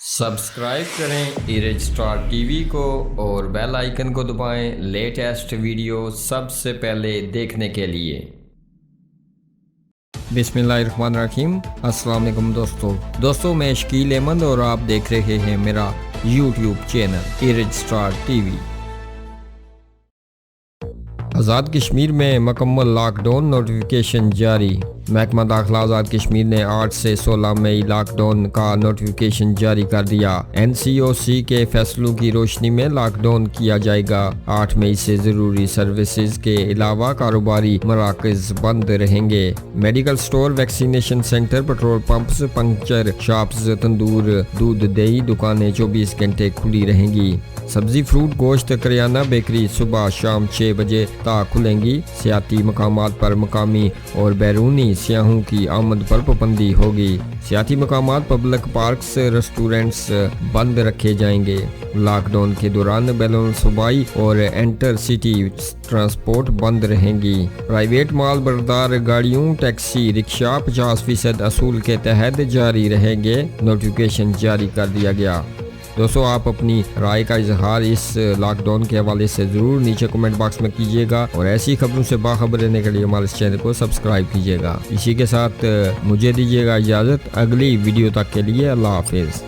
Subscribe करें erase Star TV को और बेल आइकन को दबाएं लेटेस्ट वीडियो सबसे पहले देखने के लिए। बिस्मिल्लाहिर्रहमानिर्रहीम। अस्सलाम वालेकुम दोस्तों मैं शकील अहमद और आप देख रहे हैं मेरा यूट्यूब चैनल इरेज स्टार टीवी। आज़ाद कश्मीर में मुकम्मल लॉकडाउन नोटिफिकेशन जारी। महकमा दाखिला आज़ाद कश्मीर ने 8 से 16 मई लॉकडाउन का नोटिफिकेशन जारी कर दिया। NCOC के फैसलों की रोशनी में लॉकडाउन किया जाएगा। 8 मई से ज़रूरी सर्विसेज के अलावा कारोबारी मराकज़ बंद रहेंगे। Medical store, vaccination centre, petrol pumps, puncture shops, तंदूर, दूध दही दुकानें 24 घंटे खुली रहेंगी। सब्जी, फ्रूट, गोश्त, करियाना, बेकरी सुबह शाम 6 बजे तक खुलेंगी। सियाती मकामात पर मकामी और बैरूनी सियाहों की आमद पर पाबंदी होगी। सियाती मकामात, पब्लिक पार्क्स, रेस्टोरेंट्स बंद रखे जाएंगे। लॉकडाउन के दौरान बैलून सूबाई और इंटर सिटी ट्रांसपोर्ट बंद रहेंगी। प्राइवेट माल बरदार गाड़ियों, टैक्सी, रिक्शा 50% असूल के तहत जारी रहेंगे। नोटिफिकेशन जारी कर दिया गया। दोस्तों आप अपनी राय का इजहार इस लॉकडाउन के हवाले से ज़रूर नीचे कमेंट बॉक्स में कीजिएगा और ऐसी खबरों से बाखबर रहने के लिए हमारे इस चैनल को सब्सक्राइब कीजिएगा। इसी के साथ मुझे दीजिएगा इजाज़त। अगली वीडियो तक के लिए अल्लाह हाफिज़।